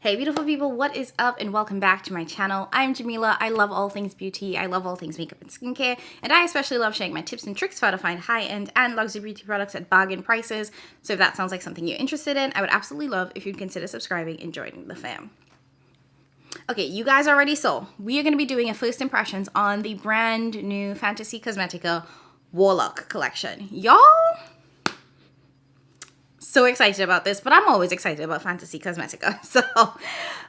Hey beautiful people, what is up and welcome back to my channel. I'm Jamila. I love all things beauty, I love all things makeup and skincare, and I especially love sharing my tips and tricks for how to find high-end and luxury beauty products at bargain prices. So if that sounds like something you're interested in, I would absolutely love if you'd consider subscribing and joining the fam. Okay, you guys already saw, we are going to be doing a first impressions on the brand new Fantasy Cosmetica Warlock collection. Y'all, so excited about this, but I'm always excited about Fantasy Cosmetica. So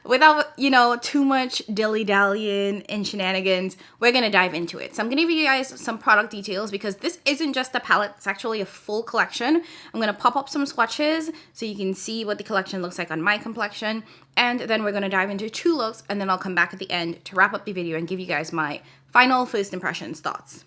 without, too much dilly-dallying and shenanigans, we're going to dive into it. So I'm going to give you guys some product details because this isn't just a palette, it's actually a full collection. I'm going to pop up some swatches so you can see what the collection looks like on my complexion. And then we're going to dive into 2 looks, and then I'll come back at the end to wrap up the video and give you guys my final first impressions thoughts.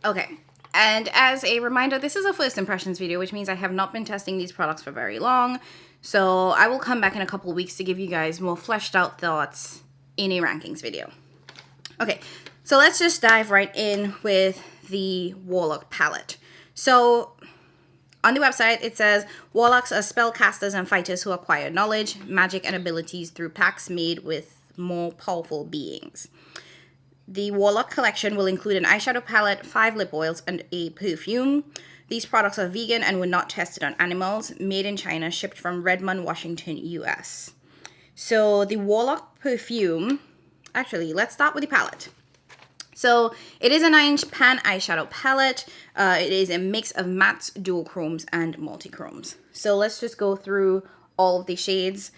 Okay. And as a reminder, this is a first impressions video, which means I have not been testing these products for very long. So I will come back in a couple weeks to give you guys more fleshed out thoughts in a rankings video. Okay, so let's just dive right in with the Warlock palette. So on the website, it says, Warlocks are spellcasters and fighters who acquire knowledge, magic, and abilities through pacts made with more powerful beings. The Warlock collection will include an eyeshadow palette, 5 lip oils, and a perfume. These products are vegan and were not tested on animals, made in China, shipped from Redmond, Washington, US. So the Warlock perfume, actually, let's start with the palette. So it is a 9-inch pan eyeshadow palette. It is a mix of mattes, duochromes, and multichromes. So let's just go through all of the shades.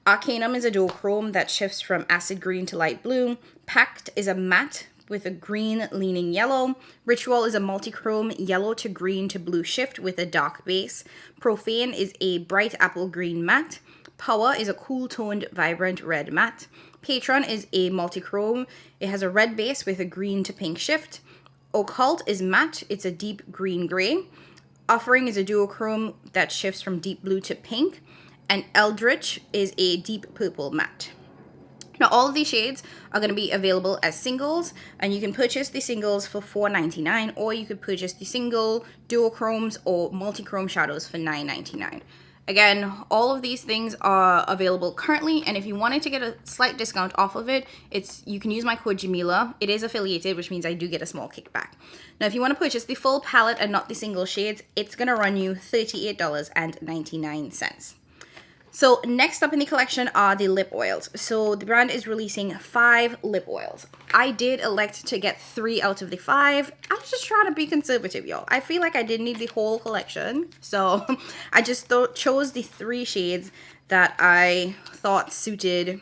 Arcanum is a duochrome that shifts from acid green to light blue. Pact is a matte with a green leaning yellow. Ritual is a multichrome yellow to green to blue shift with a dark base. Profane is a bright apple green matte. Power is a cool toned vibrant red matte. Patron is a multichrome. It has a red base with a green to pink shift. Occult is matte. It's a deep green gray. Offering is a duochrome that shifts from deep blue to pink. And Eldritch is a deep purple matte. Now, all of these shades are going to be available as singles, and you can purchase the singles for $4.99, or you could purchase the single duochromes or multichrome shadows for $9.99. Again, all of these things are available currently, and if you wanted to get a slight discount off of it, you can use my code Jamila. It is affiliated, which means I do get a small kickback. Now, if you want to purchase the full palette and not the single shades, it's going to run you $38.99. So next up in the collection are the lip oils. So the brand is releasing 5 lip oils. I did elect to get 3 out of the 5. I was just trying to be conservative, y'all. I feel like I didn't need the whole collection. So I just chose the 3 shades that I thought suited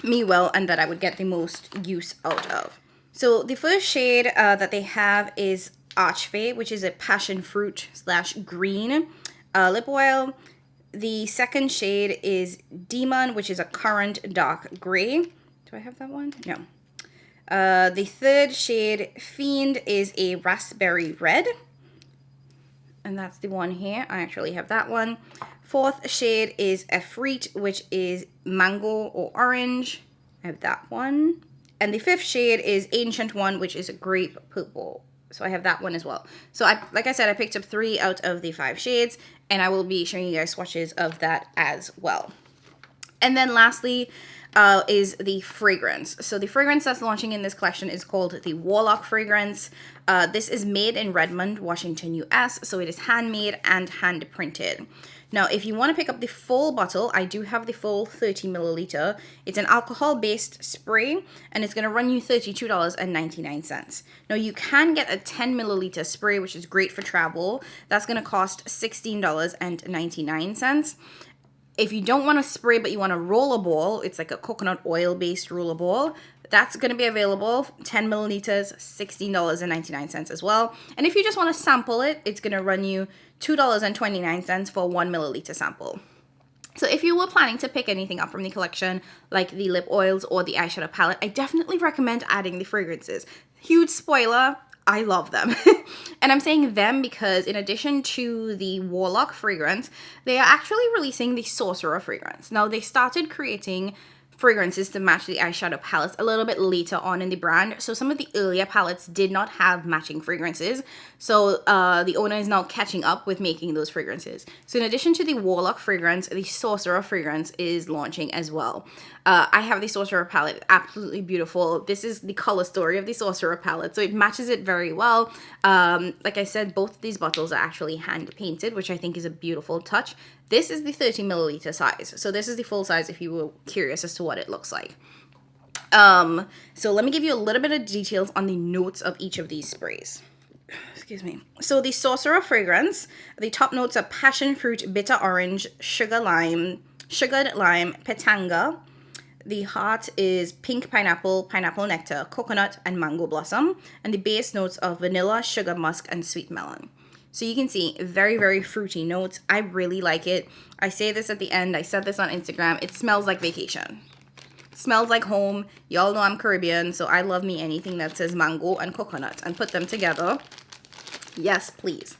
me well and that I would get the most use out of. So the first shade that they have is Archfey, which is a passion fruit / green lip oil. The second shade is Demon, which is a currant dark gray. Do I have that one? No. The third shade, Fiend, is a raspberry red. And that's the one here. I actually have that one. Fourth shade is Efreet, which is mango or orange. I have that one. And the fifth shade is Ancient One, which is a grape purple. So I have that one as well. So like I said, I picked up 3 out of the 5 shades, and I will be showing you guys swatches of that as well. And then lastly is the fragrance. So the fragrance that's launching in this collection is called the Warlock fragrance. This is made in Redmond, Washington, US. So it is handmade and hand printed. Now, if you want to pick up the full bottle, I do have the full 30 milliliter. It's an alcohol-based spray, and it's going to run you $32.99. Now, you can get a 10 milliliter spray, which is great for travel. That's going to cost $16.99. If you don't want to spray, but you want a roller ball, it's like a coconut oil-based roller ball, that's going to be available, 10 milliliters, $16.99 as well. And if you just want to sample it, it's going to run you $2.29 for a 1 milliliter sample. So if you were planning to pick anything up from the collection, like the lip oils or the eyeshadow palette, I definitely recommend adding the fragrances. Huge spoiler, I love them. And I'm saying them because in addition to the Warlock fragrance, they are actually releasing the Sorcerer fragrance. Now, they started creating fragrances to match the eyeshadow palettes a little bit later on in the brand. So some of the earlier palettes did not have matching fragrances. So the owner is now catching up with making those fragrances. So in addition to the Warlock fragrance, the Sorcerer fragrance is launching as well. I have the Sorcerer palette, absolutely beautiful. This is the color story of the Sorcerer palette, so it matches it very well. Like I said, both of these bottles are actually hand painted, which I think is a beautiful touch. This is the 30 milliliter size, so this is the full size if you were curious as to what it looks like. So let me give you a little bit of details on the notes of each of these sprays. Excuse me. So the Sorcerer fragrance, the top notes are passion fruit, bitter orange, sugared lime, petanga. The heart is pink pineapple, pineapple nectar, coconut, and mango blossom. And the base notes are vanilla, sugar musk, and sweet melon. So you can see very, very fruity notes. I really like it. I say this at the end. I said this on Instagram. It smells like vacation. It smells like home. Y'all know I'm Caribbean, so I love me anything that says mango and coconut. And put them together. Yes, please.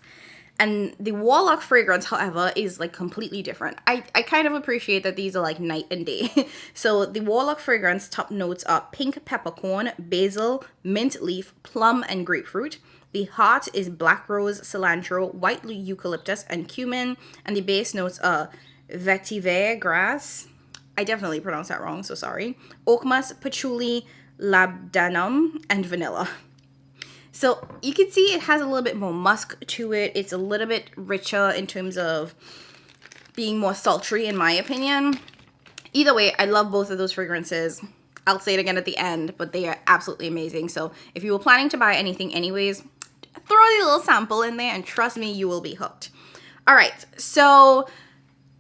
And the Warlock fragrance, however, is like completely different. I kind of appreciate that these are like night and day. So the Warlock fragrance top notes are pink peppercorn, basil, mint leaf, plum, and grapefruit. The heart is black rose, cilantro, white eucalyptus, and cumin. And the base notes are vetiver grass. I definitely pronounced that wrong, so sorry. Oak musk, patchouli, labdanum, and vanilla. So you can see it has a little bit more musk to it. It's a little bit richer in terms of being more sultry, in my opinion. Either way, I love both of those fragrances. I'll say it again at the end, but they are absolutely amazing. So if you were planning to buy anything anyways, throw a little sample in there and trust me, you will be hooked. All right, so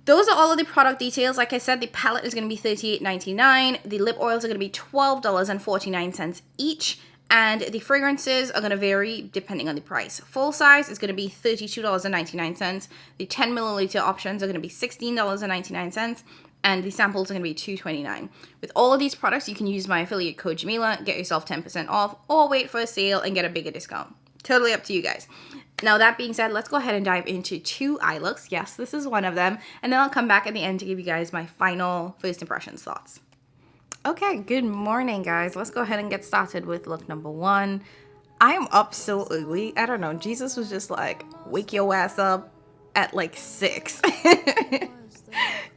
those are all of the product details. Like I said, the palette is going to be $38.99. The lip oils are going to be $12.49 each. And the fragrances are going to vary depending on the price. Full size is going to be $32.99. The 10 milliliter options are going to be $16.99. And the samples are going to be $2.29. With all of these products, you can use my affiliate code Jamila, get yourself 10% off, or wait for a sale and get a bigger discount. Totally up to you guys. Now, that being said, let's go ahead and dive into 2 eye looks. Yes, this is one of them. And then I'll come back at the end to give you guys my final first impressions thoughts. Okay, good morning, guys. Let's go ahead and get started with look number 1. I am up so early. I don't know. Jesus was just like, wake your ass up at like 6.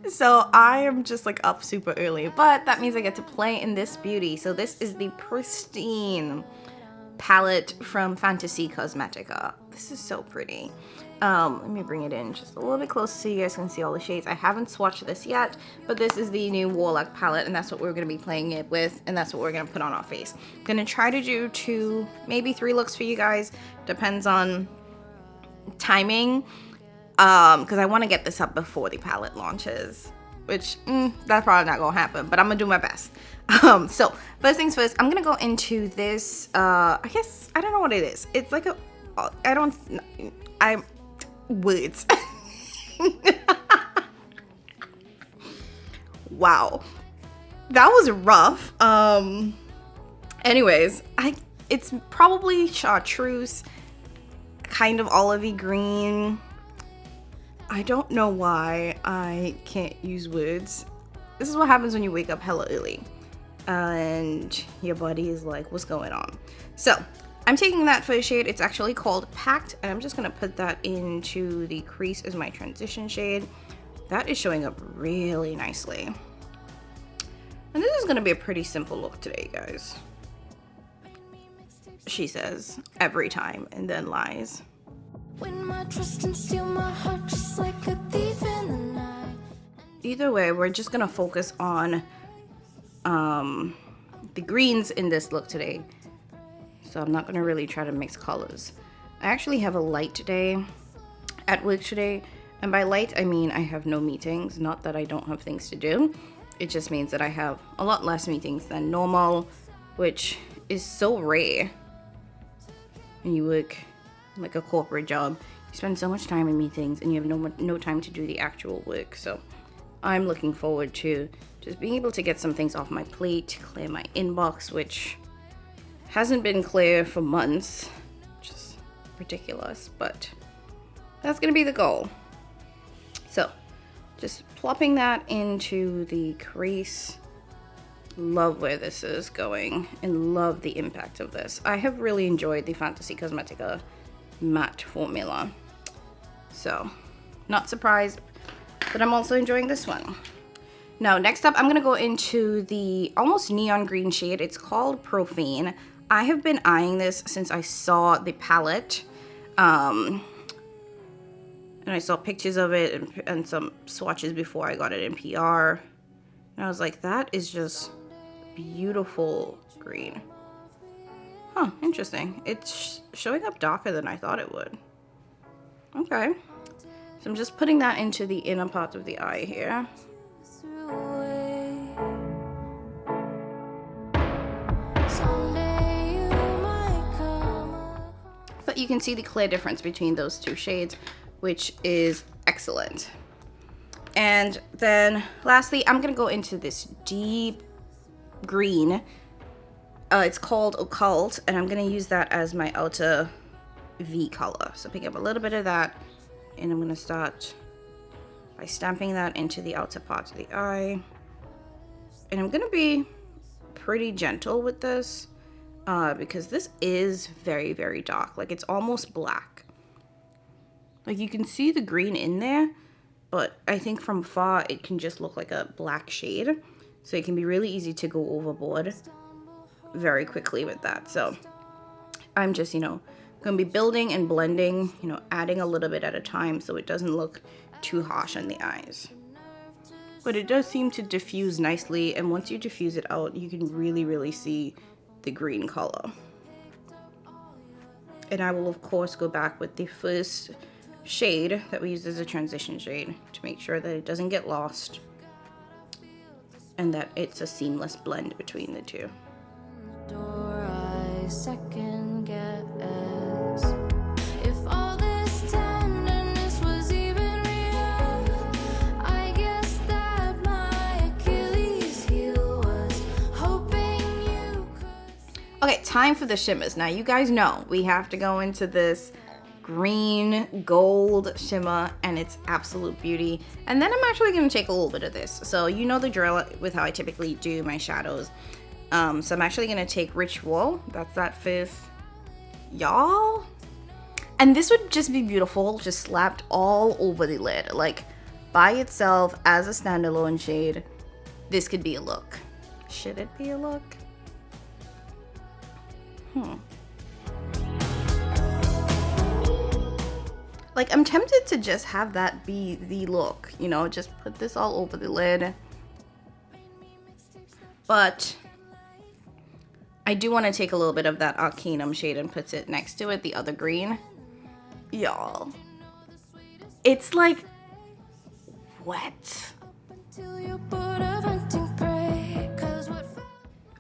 So I am just like up super early. But that means I get to play in this beauty. So this is the pristine palette from Fantasy Cosmetica. This is so pretty. Let me bring it in just a little bit closer so you guys can see all the shades. I haven't swatched this yet, but this is the new Warlock palette, and that's what we're going to be playing it with, and that's what we're going to put on our face. I'm going to try to do 2, maybe 3 looks for you guys. Depends on timing, because I want to get this up before the palette launches, which that's probably not going to happen, but I'm going to do my best. So first things first, I'm going to go into this, I guess, I don't know what it is. It's like words. Wow, that was rough. Anyways, it's probably chartreuse, kind of olivey green. I don't know why I can't use words. This is what happens when you wake up hella early and your body is like, what's going on? So I'm taking that first shade. It's actually called Packed, and I'm just going to put that into the crease as my transition shade. That is showing up really nicely. And this is going to be a pretty simple look today, guys. She says every time and then lies. When my trust and steal my heart just like a thief in the night. Either way, we're just going to focus on the greens in this look today. So I'm not going to really try to mix colors. I actually have a light day at work today. And by light, I mean I have no meetings. Not that I don't have things to do. It just means that I have a lot less meetings than normal, which is so rare. When you work like a corporate job, you spend so much time in meetings and you have no time to do the actual work. So I'm looking forward to just being able to get some things off my plate, clear my inbox, which hasn't been clear for months, which is ridiculous, but that's gonna be the goal. So just plopping that into the crease Love where this is going and love the impact of this. I have really enjoyed the Fantasy Cosmetica matte formula. So, not surprised, but I'm also enjoying this one. Now, next up, I'm going to go into the almost neon green shade. It's called Profane. I have been eyeing this since I saw the palette. And I saw pictures of it and some swatches before I got it in PR. And I was like, that is just beautiful green. Huh, interesting. It's showing up darker than I thought it would. Okay. So I'm just putting that into the inner part of the eye here. But you can see the clear difference between those two shades, which is excellent. And then lastly, I'm gonna go into this deep green. It's called Occult, and I'm gonna use that as my outer V color. So pick up a little bit of that, and I'm gonna start by stamping that into the outer part of the eye. And I'm gonna be pretty gentle with this because this is very, very dark. Like, it's almost black. Like, you can see the green in there, but I think from far it can just look like a black shade. So it can be really easy to go overboard very quickly with that. So I'm just, you know, going to be building and blending, you know, adding a little bit at a time so it doesn't look too harsh on the eyes. But it does seem to diffuse nicely, and once you diffuse it out, you can really, really see the green color. And I will, of course, go back with the first shade that we used as a transition shade to make sure that it doesn't get lost and that it's a seamless blend between the two. Okay, time for the shimmers. Now, you guys know we have to go into this green gold shimmer, and it's absolute beauty. And then I'm actually going to take a little bit of this. So you know the drill with how I typically do my shadows. So I'm actually going to take Ritual. That's that fifth. Y'all. And this would just be beautiful, just slapped all over the lid. Like, by itself, as a standalone shade, this could be a look. Should it be a look? Like, I'm tempted to just have that be the look, you know, just put this all over the lid. But I do want to take a little bit of that Arcanum shade and put it next to it, the other green. Y'all, it's like wet.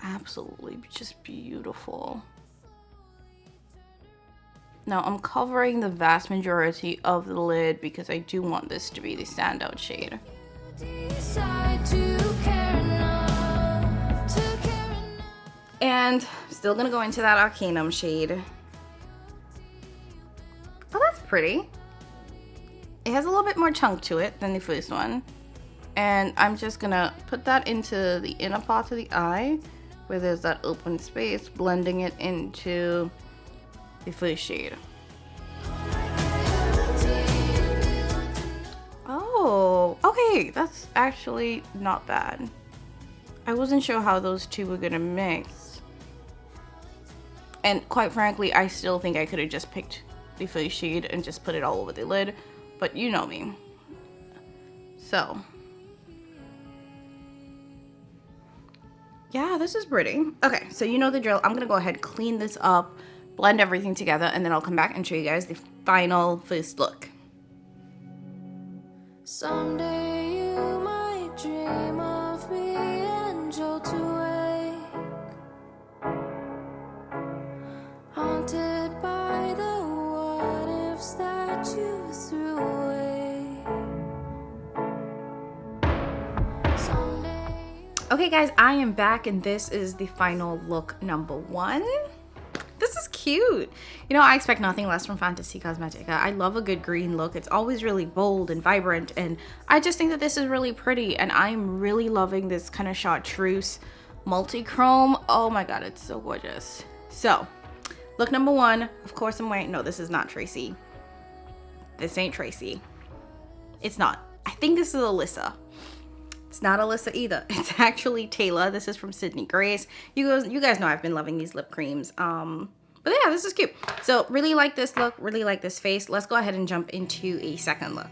Absolutely just beautiful. Now I'm covering the vast majority of the lid because I do want this to be the standout shade. And still gonna go into that Arcanum shade. Oh, that's pretty. It has a little bit more chunk to it than the first one. And I'm just gonna put that into the inner part of the eye where there's that open space, blending it into the first shade. Oh, okay, that's actually not bad. I wasn't sure how those two were gonna mix. And quite frankly, I still think I could have just picked the first shade and just put it all over the lid, but you know me. So, yeah, this is pretty. Okay, so you know the drill. I'm gonna go ahead, clean this up, blend everything together, and then I'll come back and show you guys the final first look. Someday you might dream of me and jolt awake, haunted by the what ifs that you threw away. Okay guys, I am back and this is the final look number 1. This is cute. You know, I expect nothing less from Fantasy Cosmetica. I love a good green look. It's always really bold and vibrant, and I just think that this is really pretty, and I'm really loving this kind of chartreuse multi-chrome. Oh my god, it's so gorgeous. So look number one, of course I'm wearing, no, this is not Tracy. This ain't Tracy. It's not. I think this is Alyssa. It's not Alyssa either. It's actually Taylor. This is from Sydney Grace. You guys know I've been loving these lip creams. But yeah, this is cute. So really like this look, really like this face. Let's go ahead and jump into a second look.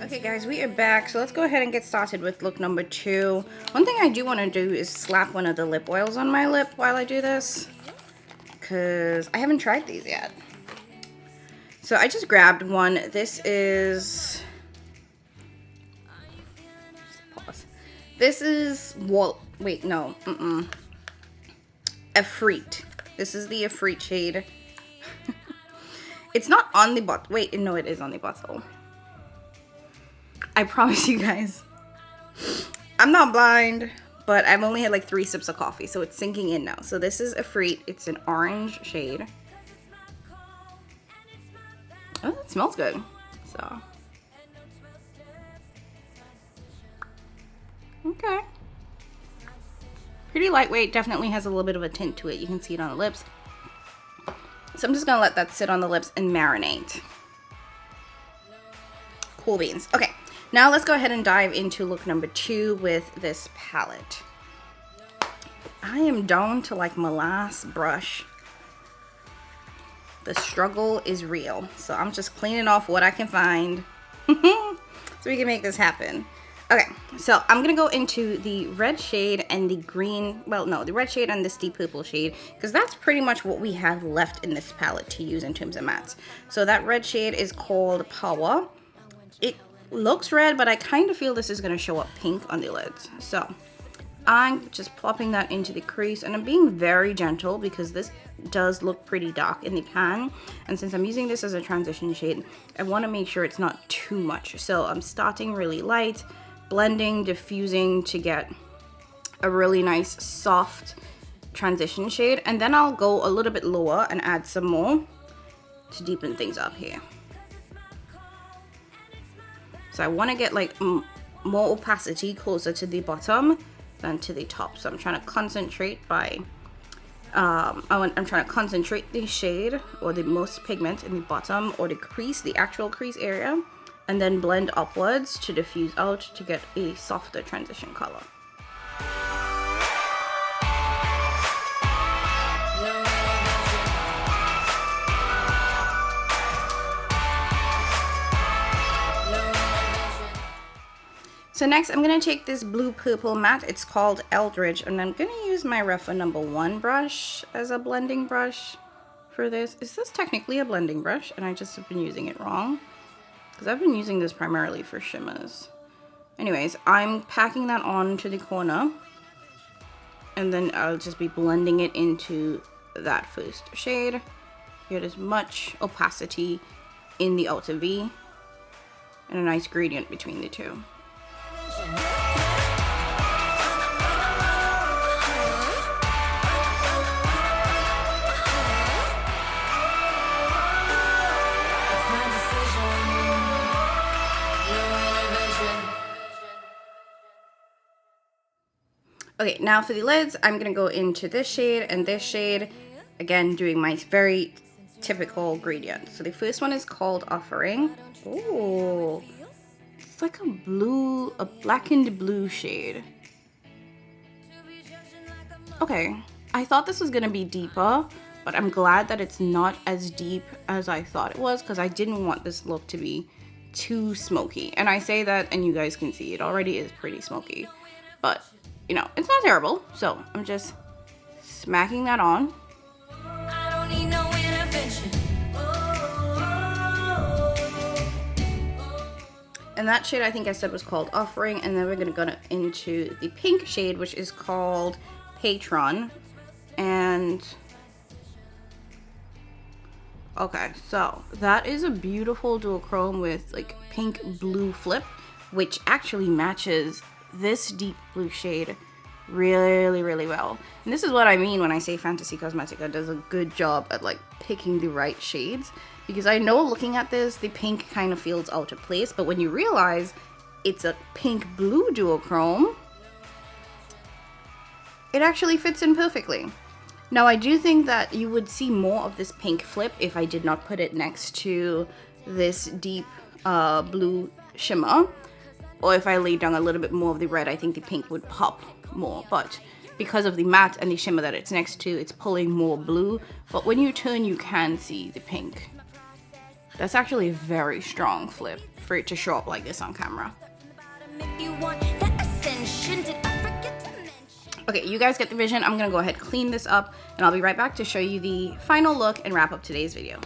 Okay guys, we are back. So let's go ahead and get started with look number 2. One thing I do want to do is slap one of the lip oils on my lip while I do this, because I haven't tried these yet. So I just grabbed one. This is... Pause. This is... Wait, no. Efreet. This is the Efreet shade. It's not on the bottle. Wait, no, it is on the bottle. I promise you guys, I'm not blind, but I've only had like 3 sips of coffee, so it's sinking in now. So this is Efreet. It's an orange shade. Oh, it smells good. So, okay. Pretty lightweight, definitely has a little bit of a tint to it. You can see it on the lips. So I'm just gonna let that sit on the lips and marinate. Cool beans. Okay, now let's go ahead and dive into look number 2 with this palette. I am down to like my last brush. The struggle is real. So I'm just cleaning off what I can find so we can make this happen. Okay, so I'm gonna go into the red shade and the green, well, no, the red shade and this deep purple shade, because that's pretty much what we have left in this palette to use in terms of mattes. So that red shade is called Power. It looks red, but I kind of feel this is gonna show up pink on the lids. So I'm just plopping that into the crease, and I'm being very gentle because this does look pretty dark in the pan, and since I'm using this as a transition shade, I want to make sure it's not too much. So I'm starting really light, blending, diffusing to get a really nice soft transition shade, and then I'll go a little bit lower and add some more to deepen things up here. So I want to get like more opacity closer to the bottom than to the top. So I'm trying to concentrate by I'm trying to concentrate the shade or the most pigment in the bottom or the crease, the actual crease area, and then blend upwards to diffuse out to get a softer transition color. So next I'm going to take this blue purple matte, it's called Eldridge, and I'm going to use my Refa number 1 brush as a blending brush for this. Is this technically a blending brush and I just have been using it wrong? Because I've been using this primarily for shimmers. Anyways, I'm packing that on to the corner, and then I'll just be blending it into that first shade. Get as much opacity in the outer V and a nice gradient between the two. Okay, now for the lids, I'm going to go into this shade and this shade, again doing my very typical gradient. So the first one is called Offering. Ooh, it's like a blackened blue shade. Okay, I thought this was going to be deeper, but I'm glad that it's not as deep as I thought it was, because I didn't want this look to be too smoky. And I say that and you guys can see it already is pretty smoky, but you know, it's not terrible. So I'm just smacking that on. I don't need no intervention. And that shade I think I said was called Offering, and then we're gonna go into the pink shade, which is called Patron. And okay, so that is a beautiful duochrome with like pink blue flip, which actually matches this deep blue shade really, really well. And this is what I mean when I say Fantasy Cosmetica does a good job at like picking the right shades, because I know looking at this, the pink kind of feels out of place, but when you realize it's a pink blue duochrome, it actually fits in perfectly. Now, I do think that you would see more of this pink flip if I did not put it next to this deep blue shimmer. Or if I laid down a little bit more of the red, I think the pink would pop more. But because of the matte and the shimmer that it's next to, it's pulling more blue. But when you turn, you can see the pink. That's actually a very strong flip for it to show up like this on camera. Okay, you guys get the vision. I'm gonna go ahead and clean this up, and I'll be right back to show you the final look and wrap up today's video.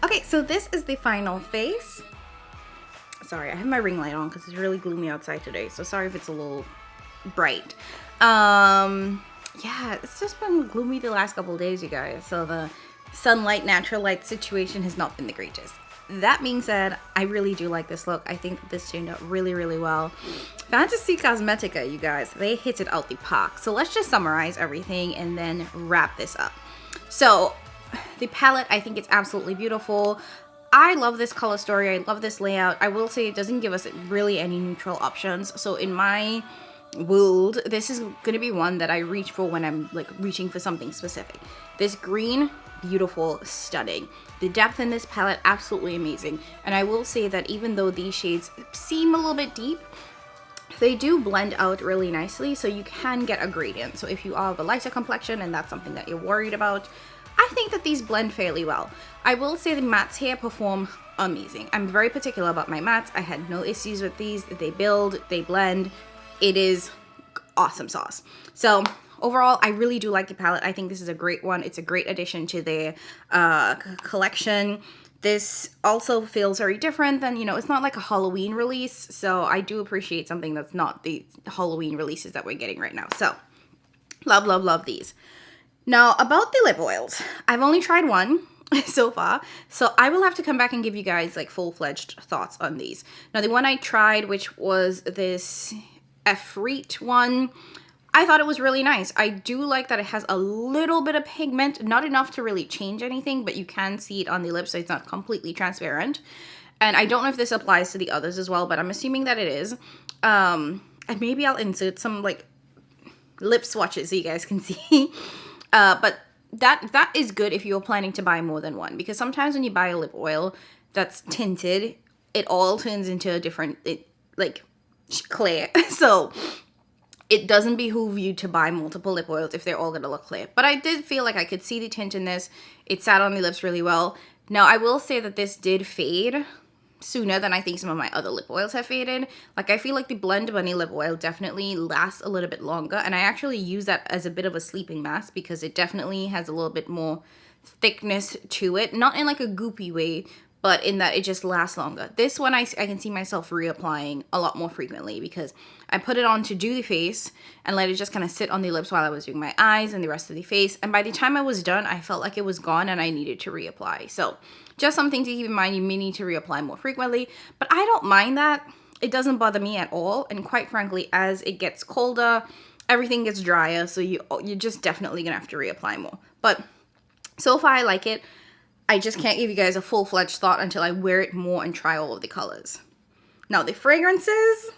Okay, so this is the final face. Sorry, I have my ring light on because it's really gloomy outside today, so sorry if it's a little bright. Yeah, it's just been gloomy the last couple of days, you guys, so the sunlight, natural light situation has not been the greatest. That being said, I really do like this look. I think this turned out really, really well. Fantasy Cosmetica, you guys, they hit it out the park. So let's just summarize everything and then wrap this up. So the palette, I think it's absolutely beautiful. I love this color story. I love this layout. I will say it doesn't give us really any neutral options. So in my world, this is going to be one that I reach for when I'm like reaching for something specific. This green, beautiful, stunning. The depth in this palette, absolutely amazing. And I will say that even though these shades seem a little bit deep, they do blend out really nicely. So you can get a gradient. So if you are of a lighter complexion and that's something that you're worried about, I think that these blend fairly well. I will say the mattes here perform amazing. I'm very particular about my mattes. I had no issues with these. They build, they blend. It is awesome sauce. So overall, I really do like the palette. I think this is a great one. It's a great addition to their collection. This also feels very different than, you know, it's not like a Halloween release. So I do appreciate something that's not the Halloween releases that we're getting right now. So love, love, love these. Now, about the lip oils, I've only tried one so far, so I will have to come back and give you guys like full-fledged thoughts on these. Now, the one I tried, which was this Efreet one, I thought it was really nice. I do like that it has a little bit of pigment, not enough to really change anything, but you can see it on the lips, so it's not completely transparent. And I don't know if this applies to the others as well, but I'm assuming that it is. And maybe I'll insert some like lip swatches so you guys can see. But that is good if you're planning to buy more than one, because sometimes when you buy a lip oil that's tinted, it all turns into a different, like clear. So it doesn't behoove you to buy multiple lip oils if they're all going to look clear. But I did feel like I could see the tint in this. It sat on the lips really well. Now, I will say that this did fade sooner than I think some of my other lip oils have faded. Like, I feel like the Blend Bunny lip oil definitely lasts a little bit longer, and I actually use that as a bit of a sleeping mask because it definitely has a little bit more thickness to it. Not in like a goopy way, but in that it just lasts longer. This one I can see myself reapplying a lot more frequently because I put it on to do the face and let it just kind of sit on the lips while I was doing my eyes and the rest of the face. And by the time I was done, I felt like it was gone and I needed to reapply. So just something to keep in mind, you may need to reapply more frequently, but I don't mind that. It doesn't bother me at all. And quite frankly, as it gets colder, everything gets drier. So you're just definitely gonna have to reapply more. But so far I like it. I just can't give you guys a full-fledged thought until I wear it more and try all of the colors. Now, the fragrances.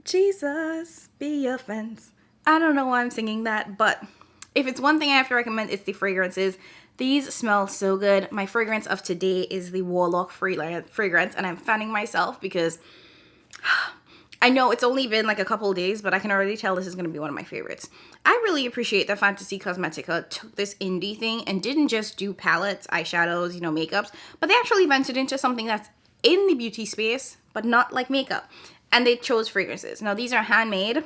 Jesus, be your fence. I don't know why I'm singing that, but if it's one thing I have to recommend, it's the fragrances. These smell so good. My fragrance of today is the Warlock fragrance, and I'm fanning myself because I know it's only been like a couple of days, but I can already tell this is going to be one of my favorites. I really appreciate that Fantasy Cosmetica took this indie thing and didn't just do palettes, eyeshadows, makeups, but they actually ventured into something that's in the beauty space, but not like makeup. And they chose fragrances. Now, these are handmade,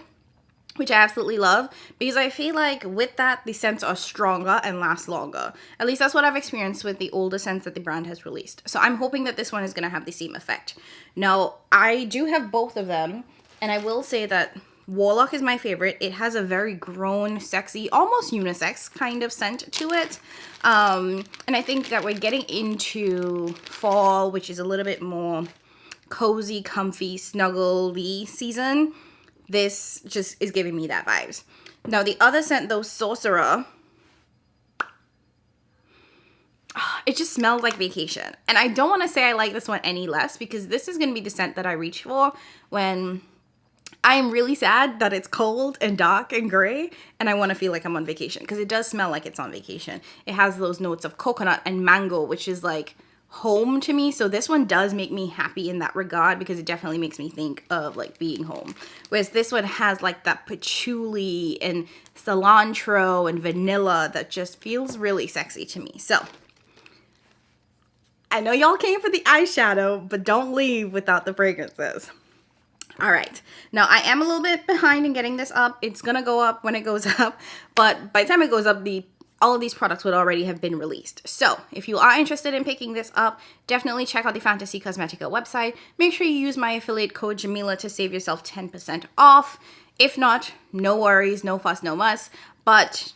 which I absolutely love because I feel like with that, the scents are stronger and last longer. At least that's what I've experienced with the older scents that the brand has released. So I'm hoping that this one is going to have the same effect. Now, I do have both of them, and I will say that Warlock is my favorite. It has a very grown, sexy, almost unisex kind of scent to it. And I think that we're getting into fall, which is a little bit more cozy, comfy, snuggly season, this just is giving me that vibes. Now the other scent though, Sorcerer, it just smells like vacation. And I don't want to say I like this one any less, because this is going to be the scent that I reach for when I'm really sad that it's cold and dark and gray and I want to feel like I'm on vacation, because it does smell like it's on vacation. It has those notes of coconut and mango, which is like home to me. So this one does make me happy in that regard, because it definitely makes me think of like being home. Whereas this one has like that patchouli and cilantro and vanilla that just feels really sexy to me. So I know y'all came for the eyeshadow, but don't leave without the fragrances. All right, now I am a little bit behind in getting this up. It's gonna go up when it goes up, but by the time it goes up, all of these products would already have been released. So if you are interested in picking this up, definitely check out the Fantasy Cosmetica website. Make sure you use my affiliate code Jamila to save yourself 10% off. If not, no worries, no fuss, no muss, but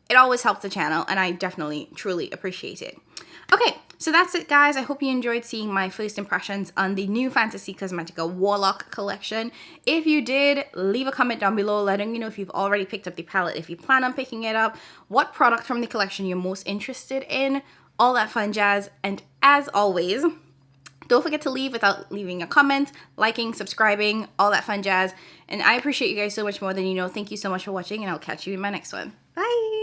it always helps the channel and I definitely, truly appreciate it. Okay, so that's it, guys. I hope you enjoyed seeing my first impressions on the new Fantasy Cosmetica Warlock collection. If you did, leave a comment down below letting me know if you've already picked up the palette, if you plan on picking it up, what product from the collection you're most interested in, all that fun jazz. And as always, don't forget to leave without leaving a comment, liking, subscribing, all that fun jazz. And I appreciate you guys so much more than you know. Thank you so much for watching, and I'll catch you in my next one. Bye!